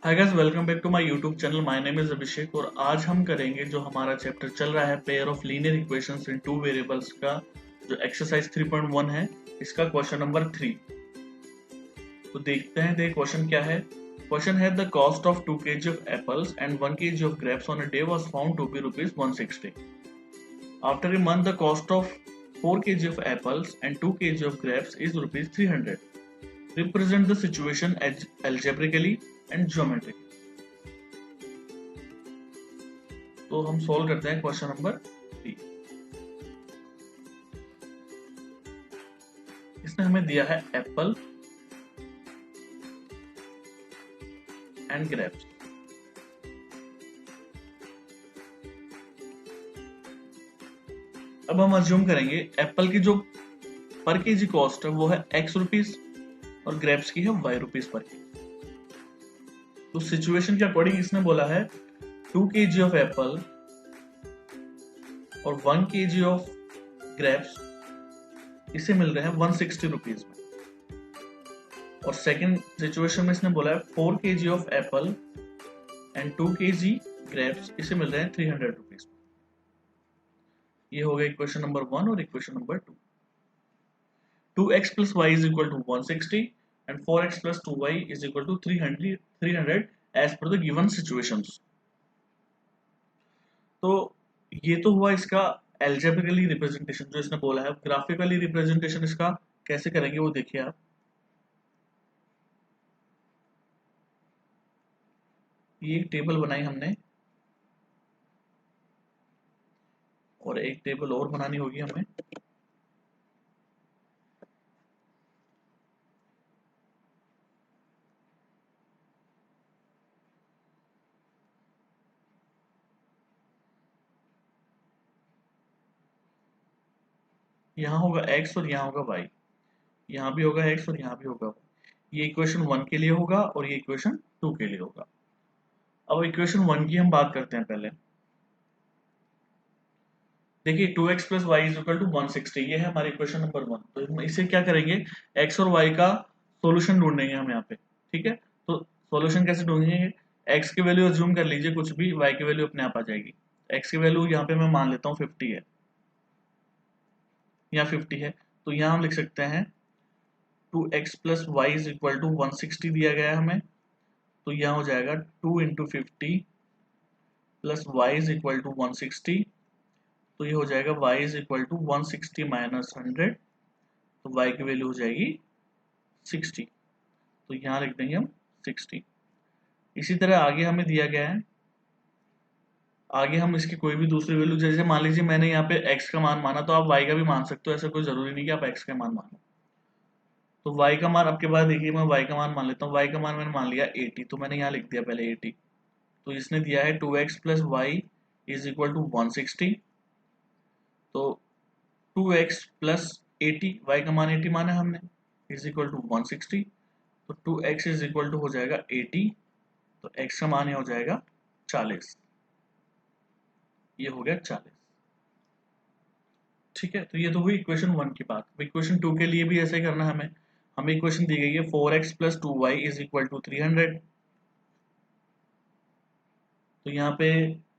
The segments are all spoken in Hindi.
Hi guys, welcome back to my YouTube channel. My name is Abhishek और आज हम करेंगे जो हमारा चैप्टर चल रहा है pair of linear equations in two variables का जो एक्सरसाइज 3.1 है, इसका क्वेश्चन नंबर 3। तो देखते हैं क्वेश्चन क्या है। क्वेश्चन है the cost of 2 kg of apples and 1 kg of grapes on a day was found to be rupees 160। After a month the cost of 4 kg of apples and 2 kg of grapes is rupees 300। Represent the situation algebraically and geometrically. तो हम सॉल्व करते हैं क्वेश्चन नंबर 3। इसने हमें दिया है एप्पल एंड ग्रेप्स। अब हम अज्यूम करेंगे एप्पल की जो पर केजी कॉस्ट है वो है x रुपीज और ग्रेप्स की है y रुपीज पर केजी। तो सिचुएशन के अकॉर्डिंग इसने बोला है 2 kg ऑफ एप्पल और 1 kg ऑफ ग्रेप्स इसे मिल रहे हैं 160 रुपीज में। और सेकंड सिचुएशन में इसने बोला है 4 kg of Apple and 2 kg grapes इसे मिल रहे हैं 300 रुपीज में। ये हो गया इक्वेशन नंबर 1 और equation number 2। 2x plus y is equal to 160 and 4x plus 2y is equal to 300 as per the given situations। तो ये तो हुआ इसका एल्जेब्रिकली रिप्रेजेंटेशन जो इसने बोला है। ग्राफिकली रिप्रेजेंटेशन इसका कैसे करेंगे वो देखिए आप। ये एक टेबल बनाई हमने और एक टेबल और बनानी होगी हमें। यहाँ होगा x और यहाँ होगा y। यहाँ भी होगा x और यहाँ भी होगा y। ये इक्वेशन 1 के लिए होगा और ये इक्वेशन 2 के लिए होगा। अब इक्वेशन 1 की हम बात करते हैं पहले। देखिए 2x plus y is equal to 160, ये है हमारी इक्वेशन नंबर 1। तो हम इसे क्या करेंगे, x और y का सॉल्यूशन ढूंढेंगे हम यहाँ पे। ठीक है, तो सॉल्यूशन कैसे ढूंढेंगे। x की वैल्यू अज्यूम कर लीजिए कुछ भी, y की वैल्यू अपने आप आ जाएगी। x की वैल्यू यहाँ पे मैं मान लेता हूँ 50 है, यहाँ 50 है। तो यहाँ हम लिख सकते हैं 2x plus y is equal to 160 दिया गया है हमें। तो यहाँ हो जाएगा 2 into 50 plus y is equal to 160। तो ये हो जाएगा y is equal to 160 minus 100। तो y की वैल्यू हो जाएगी 60। तो यहाँ लिख देंगे हम 60। इसी तरह आगे हमें दिया गया है, आगे हम इसकी कोई भी दूसरी वैल्यू, जैसे मान लीजिए मैंने यहाँ पे x का मान माना, तो आप y का भी मान सकते हो। ऐसा कोई जरूरी नहीं कि आप x का मान मानो। तो y का मान आपके पास, देखिए मैं y का मान मान लेता हूँ। y का मान मैंने मान लिया 80, तो मैंने यहाँ लिख दिया पहले 80। तो इसने दिया है 2x plus y is equal to 160। तो 2x प्लस 80, y का मान 80 माना हमने, इज इक्वल टू 160। तो 2x इज इक्वल टू हो जाएगा 80। तो x का मान हो जाएगा 40। ये हो गया 40। ठीक है, तो ये तो हुई इक्वेशन 1 की बात। इक्वेशन 2 के लिए भी ऐसे ही करना है हमें। हमें इक्वेशन दी गई है 4x plus 2y is equal to 300। तो यहाँ पे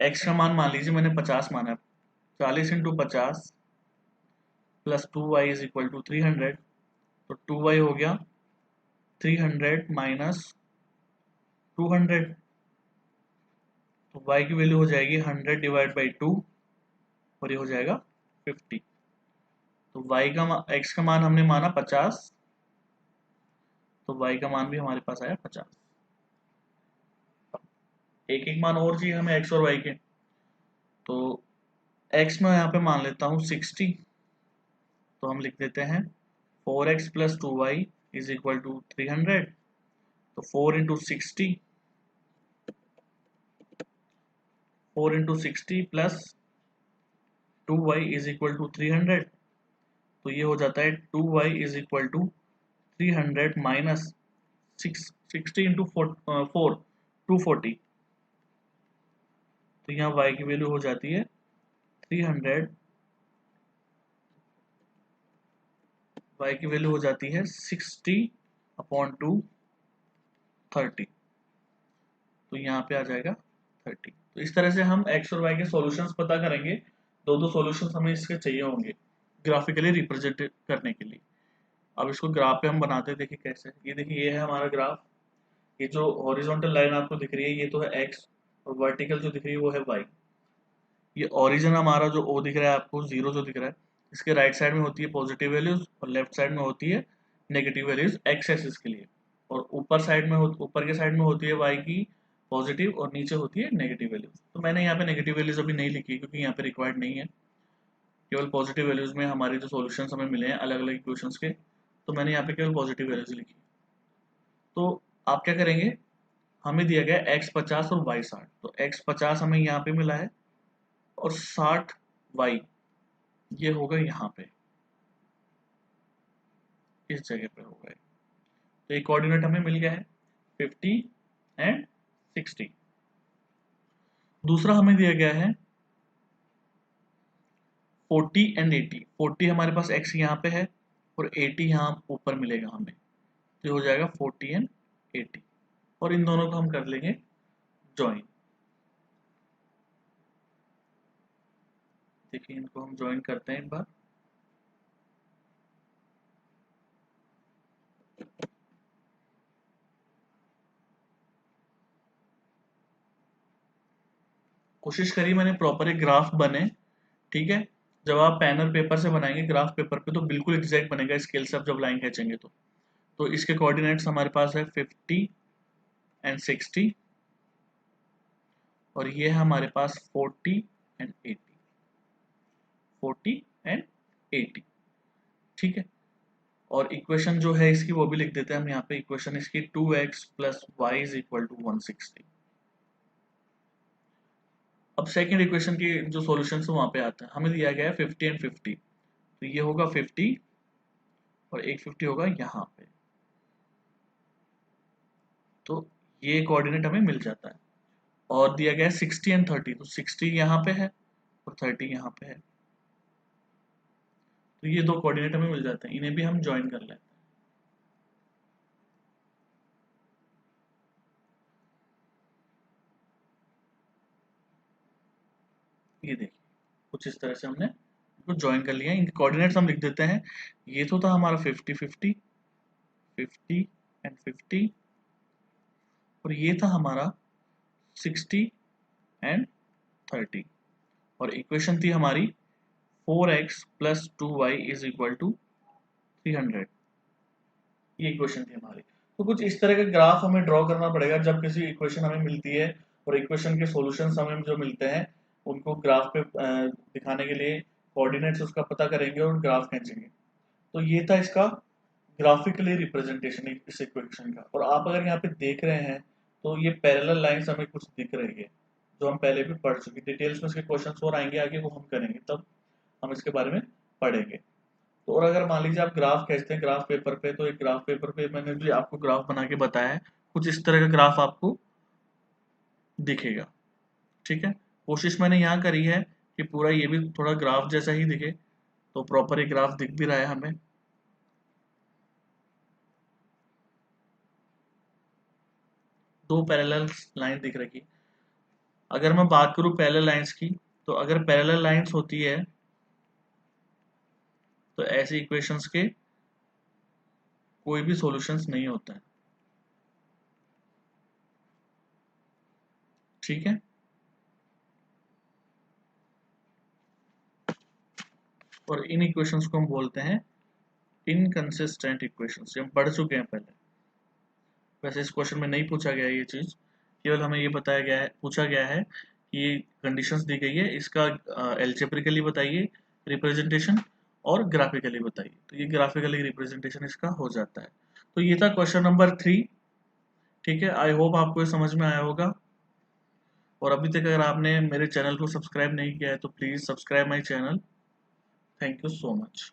x का मान मान लीजिए मैंने 50 माना है। 40 into 50 plus 2y is equal to 300। तो 2y हो गया 300 माइनस 200। तो y की वैल्यू हो जाएगी 100 डिवाइड बाई 2 और ये हो जाएगा 50। तो x का मान हमने माना 50, तो y का मान भी हमारे पास आया 50। एक एक मान और चाहिए हमें x और y के। तो x में यहाँ पे मान लेता हूँ 60। तो हम लिख देते हैं 4x plus 2y is equal to 300। तो 4 into 60, 4 into 60 plus 2y is equal to 300। तो ये हो जाता है 2y is equal to 300 minus 60 into 4 240। तो यहाँ y की वैल्यू हो जाती है 300, y की वैल्यू हो जाती है 60 अपॉन 2 30। तो यहाँ पे आ जाएगा 30। तो इस तरह से हम x और y के सॉल्यूशंस पता करेंगे। दो सॉल्यूशंस हमें इसके चाहिए होंगे ग्राफिकली रिप्रेजेंट करने के लिए। अब इसको ग्राफ पे हम बनाते हैं, देखिए कैसे। ये देखिए ये है हमारा ग्राफ। ये जो हॉरिजॉन्टल लाइन आपको दिख रही है ये तो है x, और वर्टिकल जो दिख रही है वो है y। ये ओरिजिन हमारा जो o दिख रहा है आपको, 0 जो दिख रहा है, इसके राइट साइड में होती है पॉजिटिव वैल्यूज और लेफ्ट साइड में होती है नेगेटिव वैल्यूज एक्स एक्सिस के लिए। और ऊपर के साइड में होती है y की पॉजिटिव और नीचे होती है नेगेटिव वैल्यूज। तो मैंने यहाँ पे नेगेटिव वैल्यूज अभी नहीं लिखी क्योंकि यहाँ पे रिक्वायर्ड नहीं है, केवल पॉजिटिव वैल्यूज में हमारे जो सॉल्यूशंस हमें मिले हैं अलग अलग इक्वेशंस के, तो मैंने यहाँ पे केवल पॉजिटिव वैल्यूज लिखी। तो आप क्या करेंगे, हमें दिया गया x 50 और y 60। तो x 50 हमें यहाँ पे मिला है और 60 y ये होगा यहाँ पे, इस जगह पे होगा। तो एक कोऑर्डिनेट हमें मिल गया है 50 एंड 60। दूसरा हमें दिया गया है 40 एंड 80। 40 हमारे पास x यहाँ पे है और 80 यहाँ ऊपर मिलेगा हमें, तो हो जाएगा 40 एंड 80। और इन दोनों को हम कर लेंगे ज्वाइन। देखिए इनको हम ज्वाइन करते हैं एक बार। कोशिश करिए मैंने प्रॉपर एक ग्राफ बने, ठीक है। जब आप पेन और पेपर से बनाएंगे ग्राफ पेपर पे तो बिल्कुल एग्जैक्ट बनेगा स्केल से, आप जब लाइन खींचेंगे तो इसके कोऑर्डिनेट्स हमारे पास है 50 एंड 60 और ये है हमारे पास 40 एंड 80, 40 एंड 80, ठीक है। और इक्वेशन जो है इसकी वो भी लिख देते हैं हम यहाँ पे। इक्वेशन इसकी 2x plus y is equal to 160। अब सेकेंड इक्वेशन की जो सॉल्यूशन है वहां पे आता है, हमें दिया गया है 50 एंड 50, तो ये होगा 50 और एक 50 होगा यहाँ पे। तो ये कोऑर्डिनेट हमें मिल जाता है। और दिया गया है 60 एंड 30, तो 60 यहाँ पे है और 30 यहाँ पे है। तो ये दो कोऑर्डिनेट हमें मिल जाते हैं, इन्हें भी हम ज्वाइन कर लेते हैं। ये देखिए कुछ इस तरह से हमने इनको ज्वाइन कर लिया है। इनके कोऑर्डिनेट्स हम लिख देते हैं। ये तो था हमारा 50 50 50 एंड 50 और ये था हमारा 60 एंड 30। और इक्वेशन थी हमारी 4x plus 2y is equal to 300। ये इक्वेशन थी हमारी। तो कुछ इस तरह का ग्राफ हमें ड्रॉ करना पड़ेगा जब किसी इक्वेशन हमें मिलती है और इक्वेशन के सॉल्यूशंस हमें जो मिलते हैं उनको ग्राफ पे दिखाने के लिए कोऑर्डिनेट्स उसका पता करेंगे और ग्राफ खींचेंगे। तो ये था इसका ग्राफिकली रिप्रेजेंटेशन इस इक्वेशन का। और आप अगर यहाँ पे देख रहे हैं तो ये पैरेलल लाइंस हमें कुछ दिख रही है जो हम पहले भी पढ़ चुके। डिटेल्स में इसके क्वेश्चन और आएंगे आगे, वो हम करेंगे तब हम इसके बारे में पढ़ेंगे। तो और अगर मान लीजिए आप ग्राफ खींचते हैं ग्राफ पेपर पे, तो एक ग्राफ पेपर पे मैंने भी आपको ग्राफ बना के बताया है, कुछ इस तरह का ग्राफ आपको दिखेगा, ठीक है। कोशिश मैंने यहाँ करी है कि पूरा ये भी थोड़ा ग्राफ जैसा ही दिखे, तो प्रॉपर एक ग्राफ दिख भी रहा है हमें। दो पैरेलल लाइन दिख रही। अगर मैं बात करूं पैरेलल लाइंस की, तो अगर पैरेलल लाइंस होती है तो ऐसे इक्वेशंस के कोई भी सॉल्यूशंस नहीं होता है, ठीक है। और इन इक्वेशंस को हम बोलते हैं इनकंसिस्टेंट इक्वेशंस, हम पढ़ चुके हैं पहले। वैसे इस क्वेश्चन में नहीं पूछा गया ये चीज, केवल हमें ये बताया गया है, पूछा गया है कि कंडीशंस दी गई है, इसका एल्जेब्रिकली बताइए रिप्रेजेंटेशन और ग्राफिकली बताइए। तो ये ग्राफिकली रिप्रेजेंटेशन इसका हो जाता है। तो ये था क्वेश्चन नंबर 3, ठीक है। आई होप आपको ये समझ में आया होगा। और अभी तक अगर आपने मेरे चैनल को सब्सक्राइब नहीं किया है तो please subscribe my channel. Thank you so much.